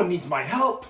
Someone needs my help.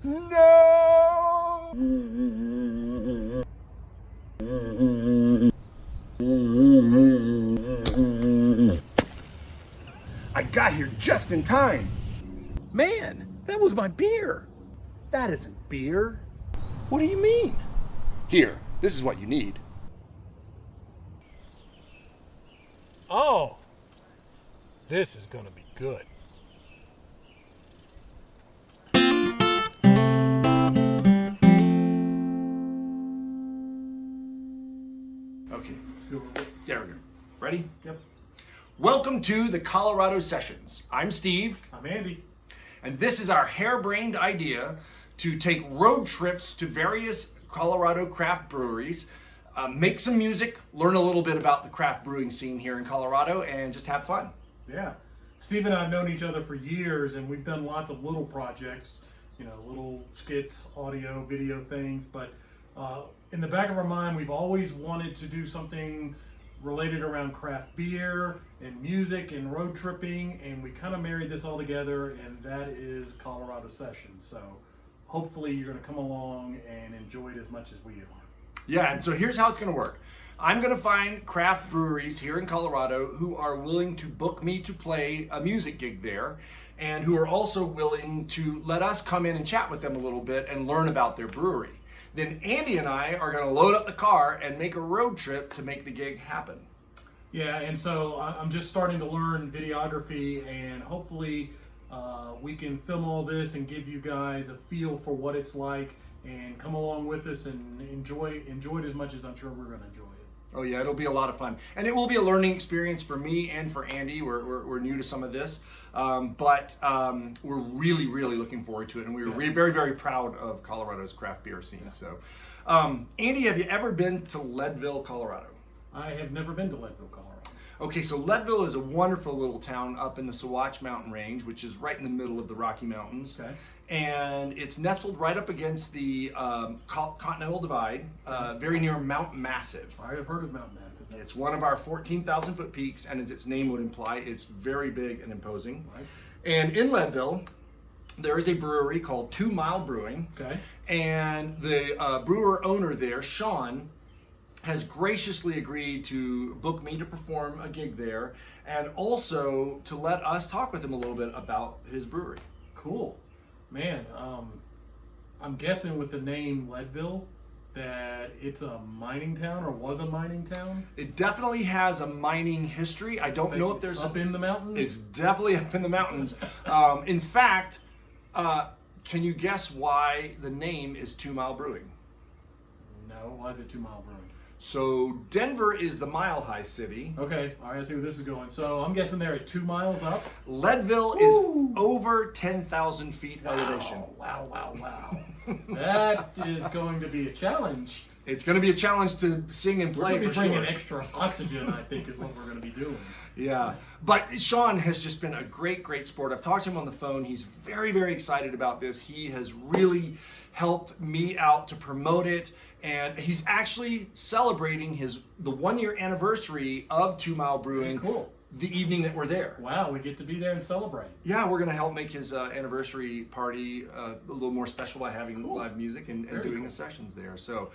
No! I got here just in time. Man, that was my beer. That isn't beer. What do you mean? Here, this is what you need. Oh, this is gonna be good. Okay, there we go. Ready? Yep. Welcome to the Colorado Sessions. I'm Steve. I'm Andy. And this is our harebrained idea to take road trips to various Colorado craft breweries, make some music, learn a little bit about the craft brewing scene here in Colorado, and just have fun. Yeah. Steve and I have known each other for years, and we've done lots of little projects, little skits, audio, video things, but in the back of our mind, we've always wanted to do something related around craft beer and music and road tripping, and we kind of married this all together, and that is Colorado Sessions. So hopefully you're going to come along and enjoy it as much as we are. Yeah, and so here's how it's going to work. I'm going to find craft breweries here in Colorado who are willing to book me to play a music gig there, and who are also willing to let us come in and chat with them a little bit and learn about their brewery. Then Andy and I are going to load up the car and make a road trip to make the gig happen. Yeah, and so I'm just starting to learn videography, and hopefully we can film all this and give you guys a feel for what it's like, and come along with us and enjoy it as much as I'm sure we're going to enjoy it. Oh yeah, it'll be a lot of fun, and it will be a learning experience for me and for Andy. We're new to some of this, but we're really looking forward to it, and we're very very proud of Colorado's craft beer scene. Yeah. So, Andy, have you ever been to Leadville, Colorado? I have never been to Leadville, Colorado. Okay, so Leadville is a wonderful little town up in the Sawatch Mountain Range, which is right in the middle of the Rocky Mountains. Okay. And it's nestled right up against the Continental Divide, very near Mount Massive. I have heard of Mount Massive. It's one of our 14,000 foot peaks, and as its name would imply, it's very big and imposing. Right. And in Leadville, there is a brewery called 2 Mile Brewing. Okay. And the brewer owner there, Sean, has graciously agreed to book me to perform a gig there, and also to let us talk with him a little bit about his brewery. Cool. Man, I'm guessing with the name Leadville that it's a mining town, or was a mining town? It definitely has a mining history. I don't know if there's up in the mountains? It's definitely up in the mountains. In fact, can you guess why the name is 2 Mile Brewing? No, why is it 2 Mile Brewing? So Denver is the mile-high city. Okay, all right, I see where this is going. So I'm guessing they're at 2 miles up? Leadville is over 10,000 feet elevation. Wow. That is going to be a challenge. It's going to be a challenge to sing and play, we're for bringing sure. Extra oxygen, I think, is what we're going to be doing. Yeah, but Sean has just been a great sport. I've talked to him on the phone. He's very excited about this. He has really helped me out to promote it, and he's actually celebrating the 1-year anniversary of 2 Mile Brewing. Cool. The evening that we're there. Wow, we get to be there and celebrate. Yeah, we're going to help make his anniversary party a little more special by having live music and doing the sessions there. So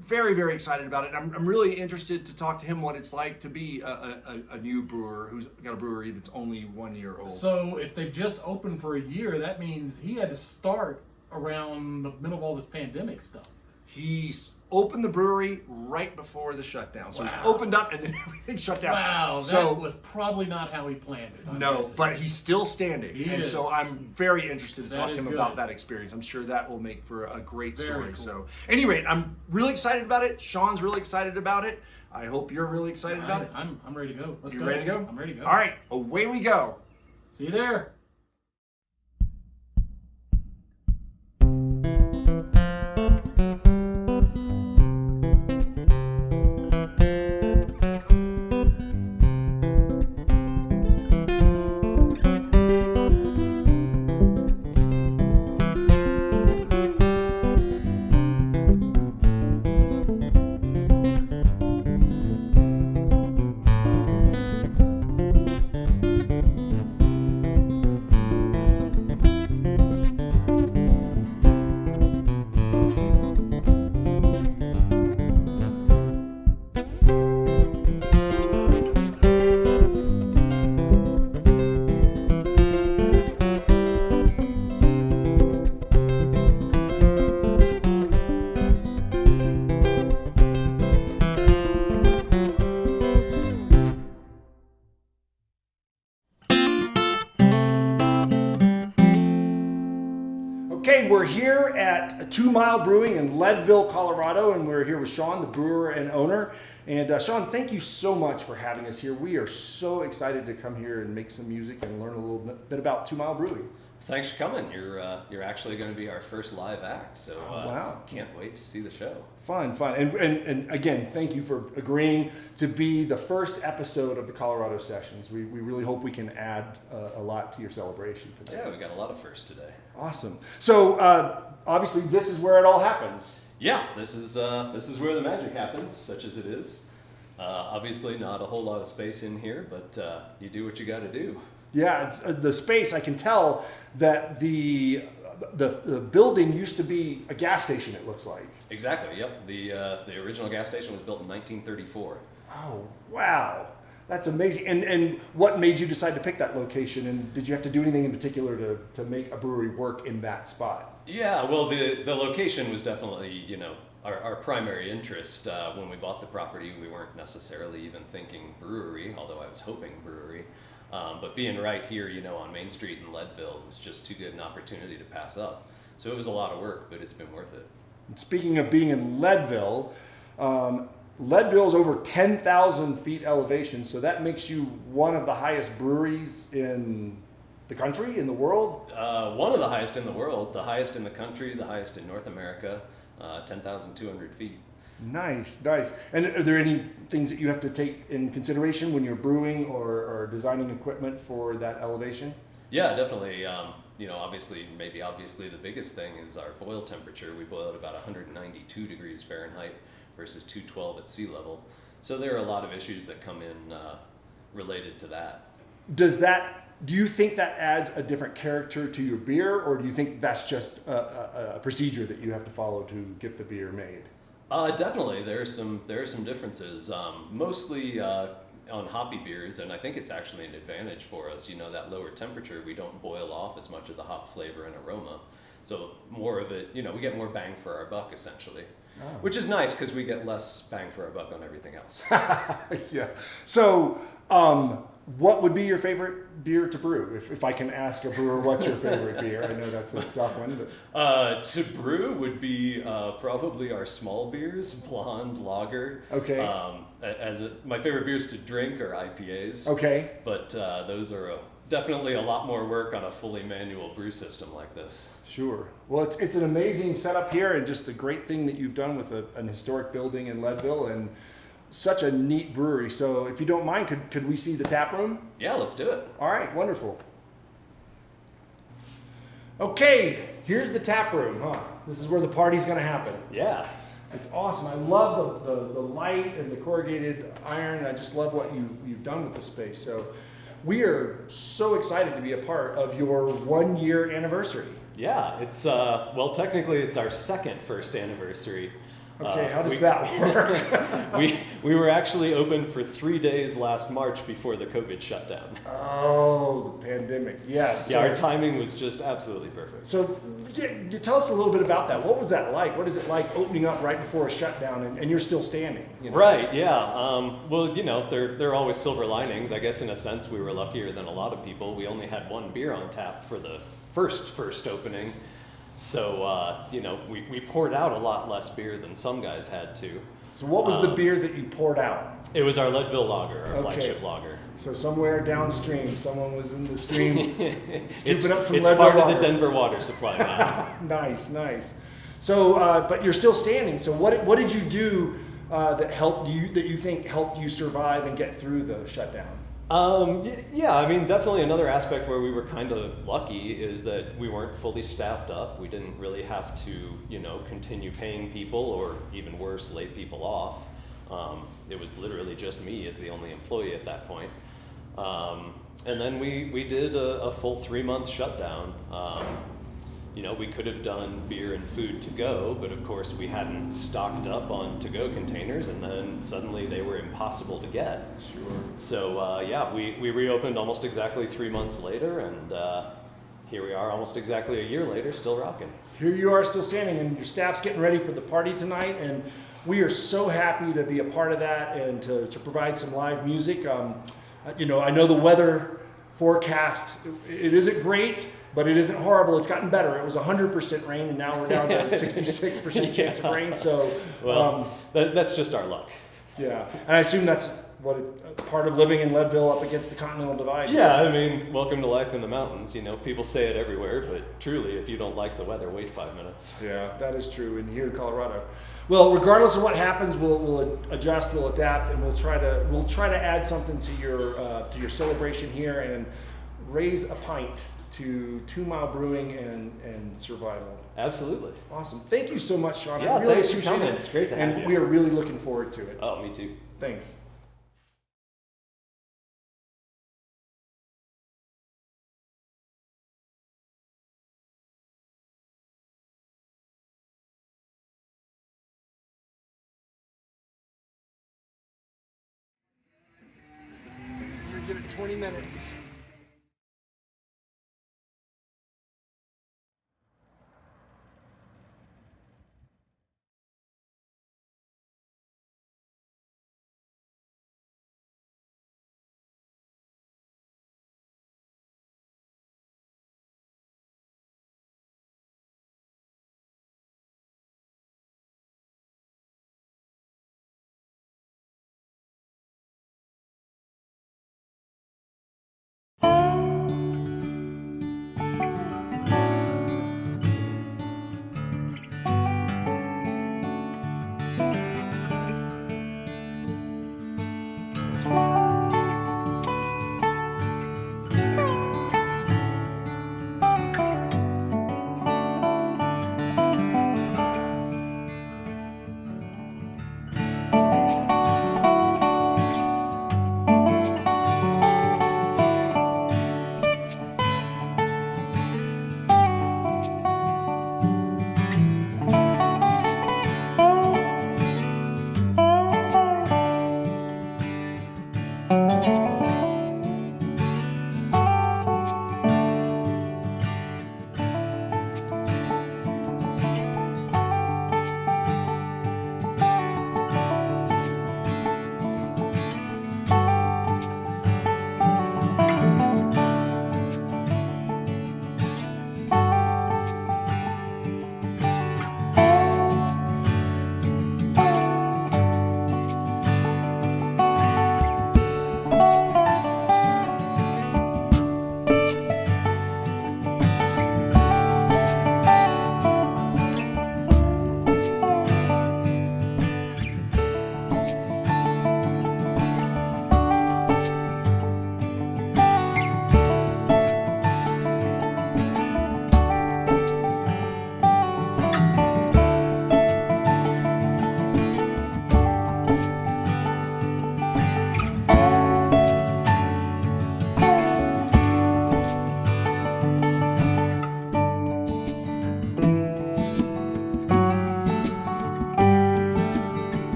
very excited about it. I'm really interested to talk to him what it's like to be a new brewer who's got a brewery that's only 1 year old. So if they've just opened for a year, that means he had to start around the middle of all this pandemic stuff. He opened the brewery right before the shutdown. So he opened up and then everything shut down. Wow, that was probably not how he planned it. No, but he's still standing. He is. So I'm very interested to talk to him about that experience. I'm sure that will make for a great story. Cool. So anyway, I'm really excited about it. Sean's really excited about it. I hope you're really excited about it. I'm ready to go. Let's go. You ready to go? I'm ready to go. All right, away we go. See you there. Okay, we're here at 2 Mile Brewing in Leadville, Colorado, and we're here with Sean, the brewer and owner. And Sean, thank you so much for having us here. We are so excited to come here and make some music and learn a little bit about 2 Mile Brewing. Thanks for coming. You're actually going to be our first live act, so wow. Can't wait to see the show. Fun. And again, thank you for agreeing to be the first episode of the Colorado Sessions. We really hope we can add a lot to your celebration for that. Yeah, we got a lot of firsts today. Awesome. So obviously this is where it all happens. Yeah, this is where the magic happens, such as it is. Obviously not a whole lot of space in here, but you do what you got to do. Yeah, it's, the space, I can tell that the building used to be a gas station, it looks like. Exactly, yep. The original gas station was built in 1934. Oh, wow. That's amazing. And what made you decide to pick that location? And did you have to do anything in particular to make a brewery work in that spot? Yeah, well, the location was definitely, our primary interest. When we bought the property, we weren't necessarily even thinking brewery, although I was hoping brewery. But being right here, on Main Street in Leadville was just too good an opportunity to pass up. So it was a lot of work, but it's been worth it. And speaking of being in Leadville, Leadville is over 10,000 feet elevation, so that makes you one of the highest breweries in the country, in the world? One of the highest in the world, the highest in the country, the highest in North America, 10,200 feet. Nice. And are there any things that you have to take in consideration when you're brewing or designing equipment for that elevation? Yeah, definitely. Obviously the biggest thing is our boil temperature. We boil at about 192 degrees Fahrenheit versus 212 at sea level. So there are a lot of issues that come in related to that. Do you think that adds a different character to your beer, or do you think that's just a procedure that you have to follow to get the beer made? Definitely, there are some differences. Mostly on hoppy beers, and I think it's actually an advantage for us. That lower temperature, we don't boil off as much of the hop flavor and aroma. So more of it, we get more bang for our buck essentially. Oh. Which is nice because we get less bang for our buck on everything else. Yeah. So, what would be your favorite beer to brew? If I can ask a brewer, what's your favorite beer? I know that's a tough one. But to brew would be probably our small beers, blonde lager. Okay. My favorite beers to drink are IPAs. Okay. But those are definitely a lot more work on a fully manual brew system like this. Sure. Well, it's an amazing setup here, and just a great thing that you've done with an historic building in Leadville, and such a neat brewery. So if you don't mind, could we see the tap room? Yeah, let's do it. All right, wonderful. Okay, here's the tap room, huh? This is where the party's gonna happen. Yeah. It's awesome. I love the light and the corrugated iron. I just love what you've done with the space. So we are so excited to be a part of your 1 year anniversary. Yeah, it's technically it's our second first anniversary. Okay, how does that work? we were actually open for 3 days last March before the COVID shutdown. Oh, the pandemic, yes. Yeah, our timing was just absolutely perfect. So you tell us a little bit about that. What was that like? What is it like opening up right before a shutdown and you're still standing? Right, yeah. There are always silver linings. I guess in a sense we were luckier than a lot of people. We only had one beer on tap for the first opening. So, we poured out a lot less beer than some guys had to. So what was the beer that you poured out? It was our Leadville lager, our flagship lager. So somewhere downstream, someone was in the stream scooping up some Leadville lager. It's part of the Denver water supply now. Nice. So, but you're still standing. So what did you do that you think helped you survive and get through the shutdown? Definitely another aspect where we were kind of lucky is that we weren't fully staffed up. We didn't really have to, continue paying people or even worse, lay people off. It was literally just me as the only employee at that point. And then we did a full 3-month shutdown. We could have done beer and food to go, but of course we hadn't stocked up on to-go containers, and then suddenly they were impossible to get. Sure. So we reopened almost exactly 3 months later, and here we are almost exactly a year later, still rocking. Here you are still standing, and your staff's getting ready for the party tonight, and we are so happy to be a part of that and to provide some live music. I know the weather forecast. It isn't great, but it isn't horrible. It's gotten better. It was 100% rain, and now we're down to 66% chance of rain. So, that's just our luck. Yeah, and I assume that's part of living in Leadville up against the Continental Divide. Yeah, I mean, welcome to life in the mountains. You know, people say it everywhere, but truly, if you don't like the weather, wait 5 minutes. Yeah, that is true. And here in Colorado, well, regardless of what happens, we'll adjust, we'll adapt, and we'll try to add something to your celebration here and raise a pint to 2 Mile Brewing and survival. Absolutely. Awesome. Thank you so much, Sean. Yeah, I really thanks for appreciate coming. it. It's great to have you. And we are really looking forward to it. Oh, me too. Thanks. Give it 20 minutes.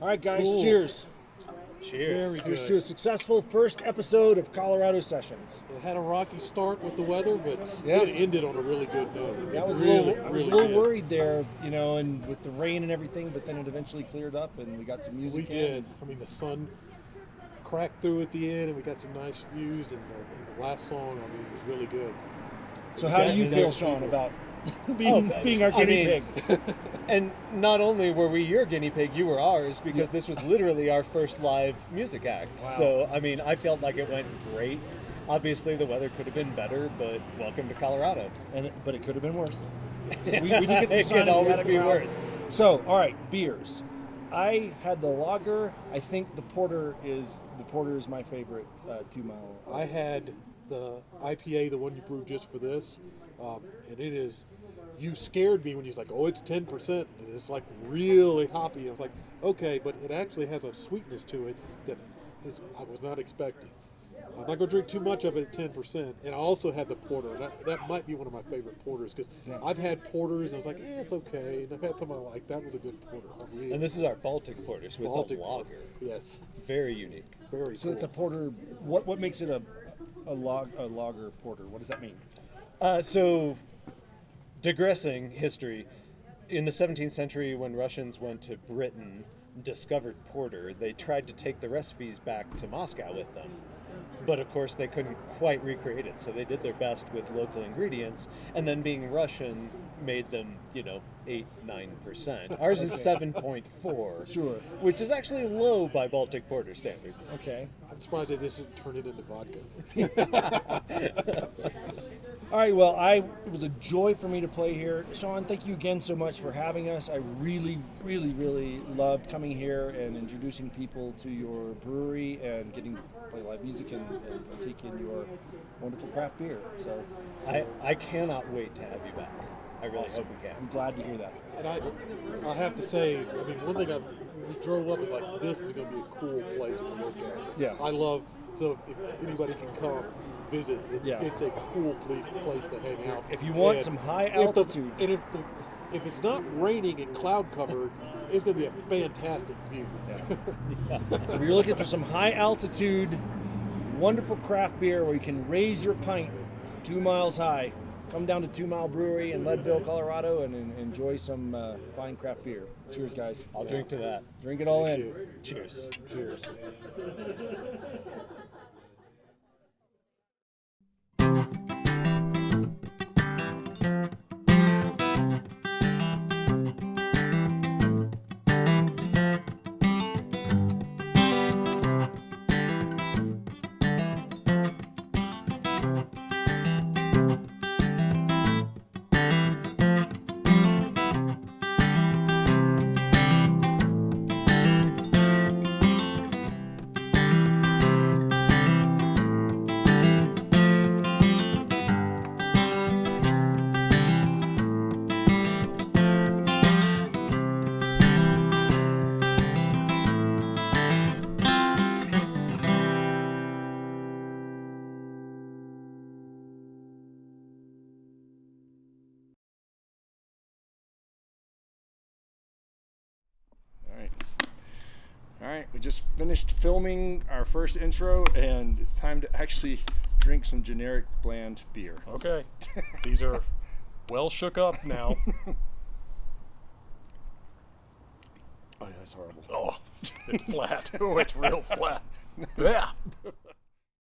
All right, guys, Cool. cheers. Cheers. Here's to a successful first episode of Colorado Sessions. It had a rocky start with the weather, but Yeah. it ended on a really good note. I was really, a really little good. worried there, and with the rain and everything, but then it eventually cleared up and we got some music We did. I mean, the sun cracked through at the end, and we got some nice views. And the last song, I mean, was really good. So how do you Got feel, nice Sean, people. about being our guinea pig. And not only were we your guinea pig, you were ours, because this was literally our first live music act. Wow. So, I mean, I felt like it went great. Obviously, the weather could have been better, but welcome to Colorado. But it could have been worse. We did get some It sun. could always be worse. So, all right, beers. I had the lager. I think the porter is my favorite 2 Mile. I had the IPA, the one you brewed just for this, and it is. You scared me when you was like, "Oh, it's 10%," and it's like really hoppy. I was like, "Okay," but it actually has a sweetness to it that I was not expecting. I'm not going to drink too much of it at 10%. And I also had the porter. That might be one of my favorite porters because I've had porters and I was like, it's okay. And I've had some I like. That was a good porter. And this is our Baltic Porter, so Baltic it's a lager. Porter. Yes. Very unique. Very So cool. it's a porter. What makes it a lager porter? What does that mean? So, digressing history, in the 17th century when Russians went to Britain, discovered porter, they tried to take the recipes back to Moscow with them. But of course they couldn't quite recreate it, so they did their best with local ingredients, and then being Russian made them, 8-9%. Ours is 7.4, Sure. which is actually low by Baltic Porter standards. Okay. I'm surprised they didn't turn it into vodka. All right, well, it was a joy for me to play here. Sean, thank you again so much for having us. I really, really, really loved coming here and introducing people to your brewery and getting to play live music and take in your wonderful craft beer. So I cannot wait to have you back. I really hope we can. I'm glad to hear that. And I have to say, one thing we drove up is like, this is going to be a cool place to look at. Yeah. I love, so if anybody can come visit, it's a cool place to hang out. If you want And some high if the- altitude. and if it's not raining and cloud covered, it's going to be a fantastic view. So if you're looking for some high altitude, wonderful craft beer where you can raise your pint 2 miles high, come down to 2 Mile Brewery in Leadville, Colorado, and enjoy some fine craft beer. Cheers, guys. I'll drink to that. Drink it all Thank in. you. Cheers. Cheers. All right, we just finished filming our first intro, and it's time to actually drink some generic bland beer. Okay. These are well shook up now. Oh, yeah, that's horrible. Oh, it's flat. Oh, it's real flat. Yeah.